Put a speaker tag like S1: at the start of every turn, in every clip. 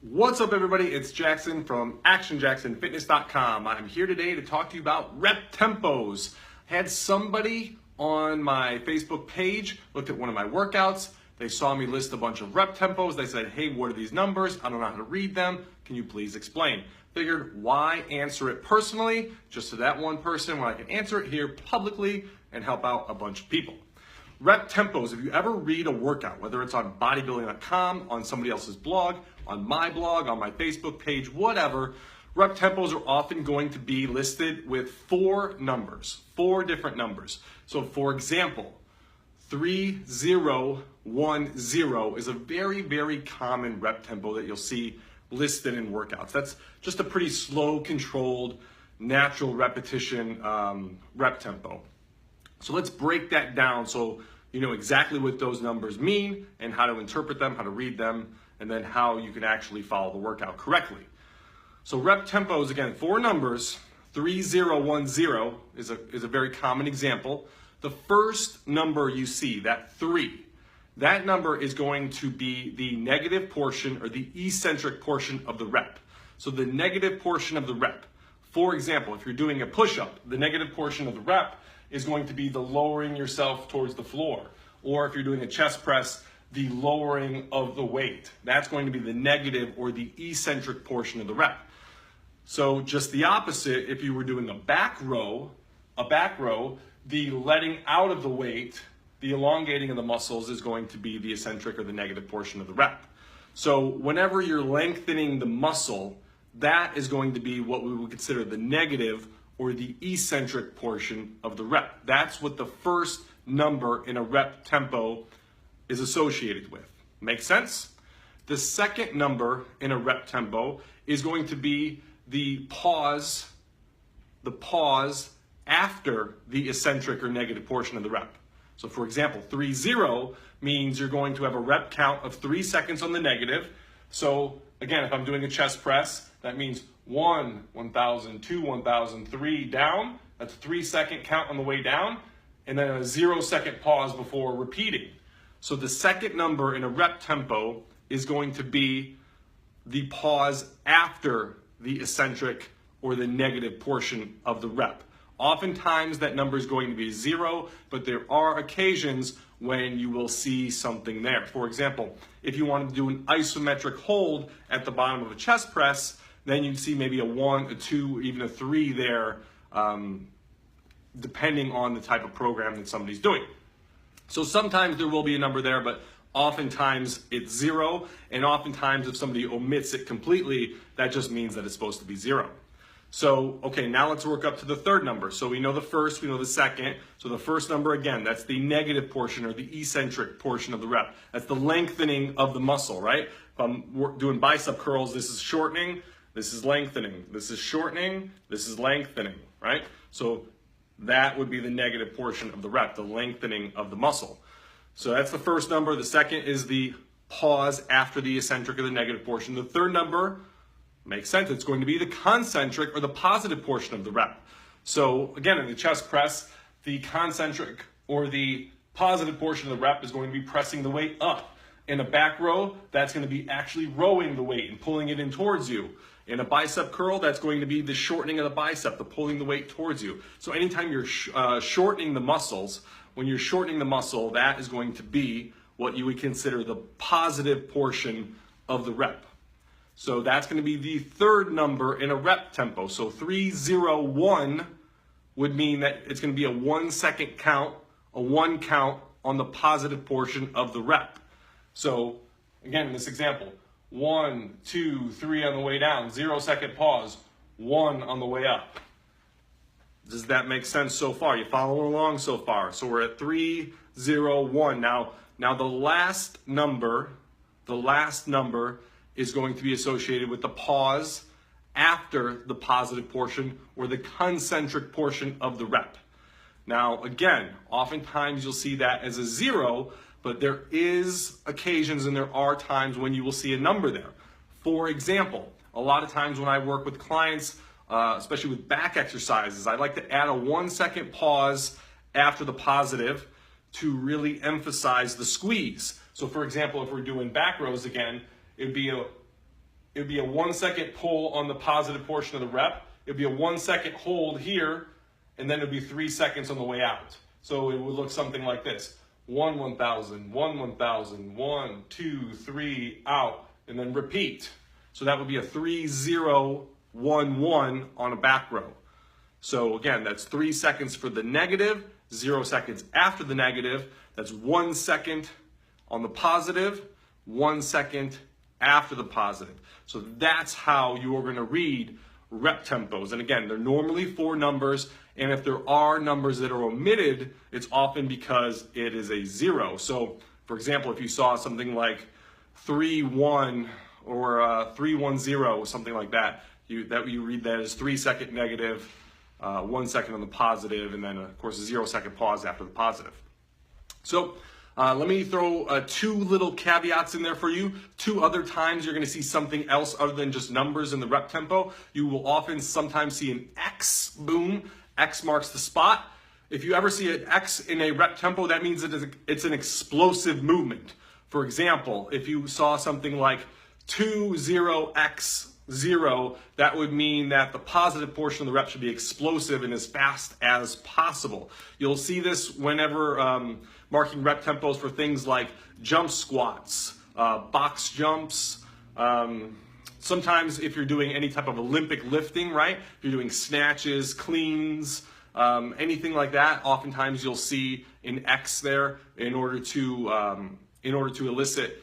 S1: What's up, everybody? It's Jackson from ActionJacksonFitness.com. I'm here today to talk to you about rep tempos. I had somebody on my Facebook page looked at one of my workouts. They saw me list a bunch of rep tempos. They said, hey, what are these numbers? I don't know how to read them. Can you please explain? Figured, why answer it personally, just to that one person, when I can answer it here publicly and help out a bunch of people. Rep tempos, if you ever read a workout, whether it's on bodybuilding.com, on somebody else's blog, on my blog, on my Facebook page, whatever, rep tempos are often going to be listed with four different numbers. So for example, 3010 is a very, very common rep tempo that you'll see listed in workouts. That's just a pretty slow, controlled, natural repetition rep tempo. So let's break that down so you know exactly what those numbers mean and how to interpret them, how to read them, and then how you can actually follow the workout correctly. So rep tempos, again, four numbers. 3010 is a very common example. The first number you see, that 3, that number is going to be the negative portion or the eccentric portion of the rep. So the negative portion of the rep. For example, if you're doing a push-up, the negative portion of the rep is going to be the lowering yourself towards the floor. Or if you're doing a chest press, the lowering of the weight. That's going to be the negative or the eccentric portion of the rep. So just the opposite, if you were doing a back row, the letting out of the weight, the elongating of the muscles is going to be the eccentric or the negative portion of the rep. So whenever you're lengthening the muscle, that is going to be what we would consider the negative or the eccentric portion of the rep. That's what the first number in a rep tempo is associated with. Make sense? The second number in a rep tempo is going to be the pause after the eccentric or negative portion of the rep. So for example, 30 means you're going to have a rep count of 3 seconds on the negative. So again, if I'm doing a chest press, that means 1, 1,000, 2, 1,000, 3 down. That's a 3-second count on the way down, and then a 0-second pause before repeating. So the second number in a rep tempo is going to be the pause after the eccentric or the negative portion of the rep. Oftentimes that number is going to be 0, but there are occasions when you will see something there. For example, if you wanted to do an isometric hold at the bottom of a chest press, then you'd see maybe a 1, a 2, even a 3 there, depending on the type of program that somebody's doing. So sometimes there will be a number there, but oftentimes it's 0, and oftentimes if somebody omits it completely, that just means that it's supposed to be 0. So, okay, now let's work up to the third number. So we know the first, we know the second. So the first number, again, that's the negative portion or the eccentric portion of the rep. That's the lengthening of the muscle, right? If I'm doing bicep curls, this is shortening, this is lengthening, this is shortening, this is lengthening, right? So that would be the negative portion of the rep, the lengthening of the muscle. So that's the first number. The second is the pause after the eccentric or the negative portion. The third number makes sense. It's going to be the concentric or the positive portion of the rep. So again, in the chest press, the concentric or the positive portion of the rep is going to be pressing the weight up. In a back row, that's going to be actually rowing the weight and pulling it in towards you. In a bicep curl, that's going to be the shortening of the bicep, the pulling the weight towards you. So anytime you're shortening the muscles, when you're shortening the muscle, that is going to be what you would consider the positive portion of the rep. So that's going to be the third number in a rep tempo. So 301 would mean that it's going to be a 1-second count, a 1 count on the positive portion of the rep. So again, in this example, 1, 2, 3 on the way down, 0-second pause, 1 on the way up. Does that make sense so far? You following along so far? So we're at 301. Now the last number is going to be associated with the pause after the positive portion or the concentric portion of the rep. Now again, oftentimes you'll see that as a 0, but there is occasions and there are times when you will see a number there. For example, a lot of times when I work with clients, especially with back exercises, I like to add a 1-second pause after the positive to really emphasize the squeeze. So for example, if we're doing back rows again, it'd be a it would be a 1 second pull on the positive portion of the rep. It would be a 1 second hold here, and then it would be 3 seconds on the way out. So it would look something like this. 1, 1,000, 1, 1,000, 1, 2, 3, out, and then repeat. So that would be a 3, 0, 1, 1 on a back row. So again, that's 3 seconds for the negative, 0 seconds after the negative. That's 1 second on the positive, 1 second after the positive. So that's how you are going to read rep tempos. And again, they're normally 4 numbers. And if there are numbers that are omitted, it's often because it is a 0. So for example, if you saw something like 3, 1 or 3, 1, 0, something like that, you read that as 3 second negative, 1 second on the positive, and then of course a 0 second pause after the positive. So let me throw 2 little caveats in there for you. 2 other times you're going to see something else other than just numbers in the rep tempo. You will often sometimes see an X, boom, X marks the spot. If you ever see an X in a rep tempo, that means it's an explosive movement. For example, if you saw something like 2, 0, X, 0, that would mean that the positive portion of the rep should be explosive and as fast as possible. You'll see this whenever marking rep tempos for things like jump squats, box jumps. Sometimes if you're doing any type of Olympic lifting, right? If you're doing snatches, cleans, anything like that, oftentimes you'll see an X there in order to elicit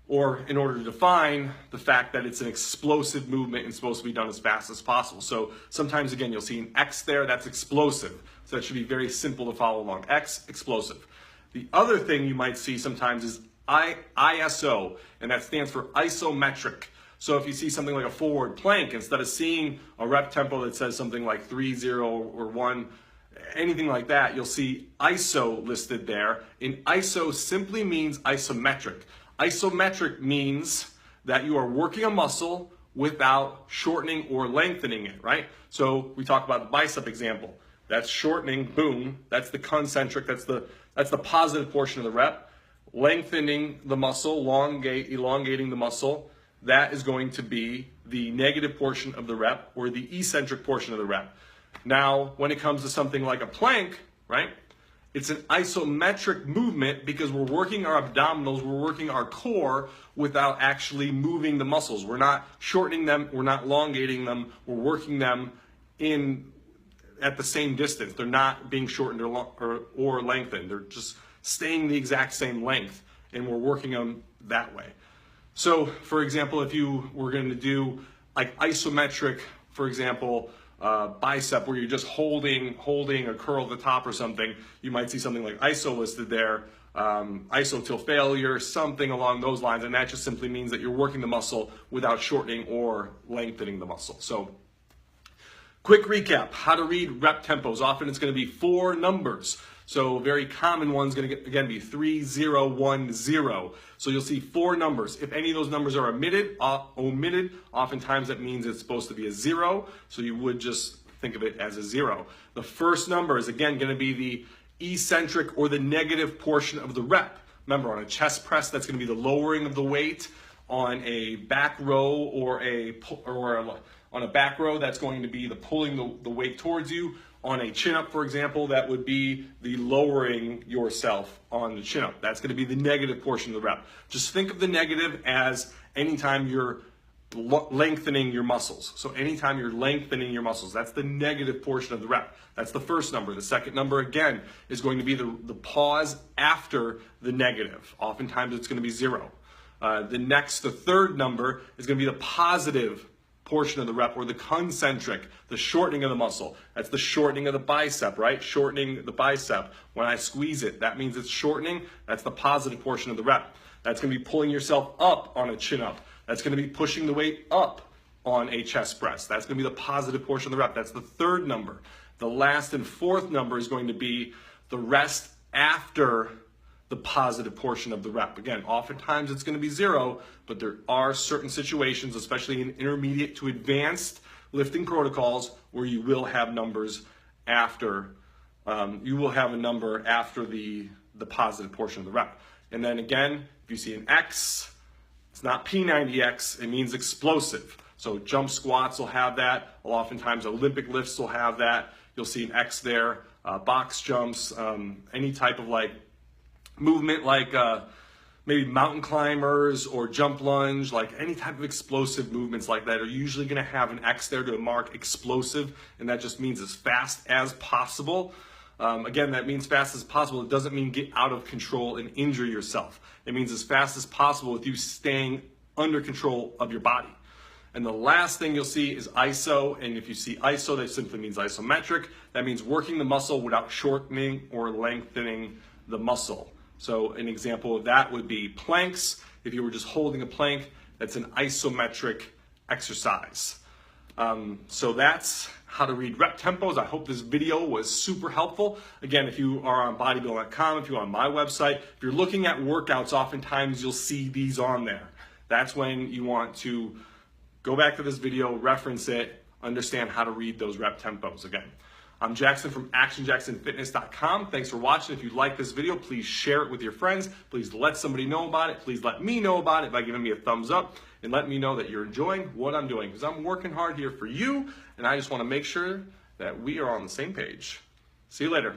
S1: or in order to define the fact that it's an explosive movement and supposed to be done as fast as possible. So sometimes, again, you'll see an X there, that's explosive. So that should be very simple to follow along. X, explosive. The other thing you might see sometimes is ISO, and that stands for isometric. So if you see something like a forward plank, instead of seeing a rep tempo that says something like 3, 0, or 1, anything like that, you'll see ISO listed there. And ISO simply means isometric. Isometric means that you are working a muscle without shortening or lengthening it, right? So we talk about the bicep example. That's shortening, boom. That's the concentric, that's the positive portion of the rep. Lengthening the muscle, elongating the muscle, that is going to be the negative portion of the rep or the eccentric portion of the rep. Now, when it comes to something like a plank, right? It's an isometric movement because we're working our abdominals, we're working our core without actually moving the muscles. We're not shortening them, we're not elongating them, we're working them at the same distance. They're not being shortened or lengthened. They're just staying the exact same length, and we're working them that way. So, for example, if you were going to do like isometric, for example, bicep where you're just holding a curl at the top or something, you might see something like ISO listed there, ISO till failure, something along those lines, and that just simply means that you're working the muscle without shortening or lengthening the muscle. So quick recap, how to read rep tempos. Often it's going to be 4 numbers. So a very common one's going to again be 3, 0, 1, 0. So you'll see 4 numbers. If any of those numbers are omitted, oftentimes that means it's supposed to be a 0. So you would just think of it as a 0. The first number is again going to be the eccentric or the negative portion of the rep. Remember, on a chest press, that's going to be the lowering of the weight. On a back row on a back row, that's going to be the pulling the weight towards you. On a chin-up, for example, that would be the lowering yourself on the chin-up. That's going to be the negative portion of the rep. Just think of the negative as anytime you're lengthening your muscles. So anytime you're lengthening your muscles, that's the negative portion of the rep. That's the first number. The second number, again, is going to be the pause after the negative. Oftentimes, it's going to be 0. The third number is going to be the positive portion of the rep, or the concentric, the shortening of the muscle. That's the shortening of the bicep, right? Shortening the bicep. When I squeeze it, that means it's shortening. That's the positive portion of the rep. That's going to be pulling yourself up on a chin-up. That's going to be pushing the weight up on a chest press. That's going to be the positive portion of the rep. That's the third number. The last and fourth number is going to be the rest after the positive portion of the rep. Again, oftentimes it's going to be 0, but there are certain situations, especially in intermediate to advanced lifting protocols, where you will have numbers after, you will have a number after the positive portion of the rep. And then again, if you see an X, It's not P90X, it means explosive. So jump squats will have that. Oftentimes Olympic lifts will have that. You'll see an X there. Box jumps, any type of like movement like maybe mountain climbers or jump lunge, like any type of explosive movements like that are usually going to have an X there to mark explosive, and that just means as fast as possible. Again, that means fast as possible. It doesn't mean get out of control and injure yourself. It means as fast as possible with you staying under control of your body. And the last thing you'll see is ISO, and if you see ISO, that simply means isometric. That means working the muscle without shortening or lengthening the muscle. So an example of that would be planks. If you were just holding a plank, that's an isometric exercise. So that's how to read rep tempos. I hope this video was super helpful. Again, if you are on bodybuilding.com, if you're on my website, if you're looking at workouts, oftentimes you'll see these on there. That's when you want to go back to this video, reference it, understand how to read those rep tempos again. I'm Jackson from ActionJacksonFitness.com. Thanks for watching. If you like this video, please share it with your friends. Please let somebody know about it. Please let me know about it by giving me a thumbs up and let me know that you're enjoying what I'm doing, because I'm working hard here for you, and I just want to make sure that we are on the same page. See you later.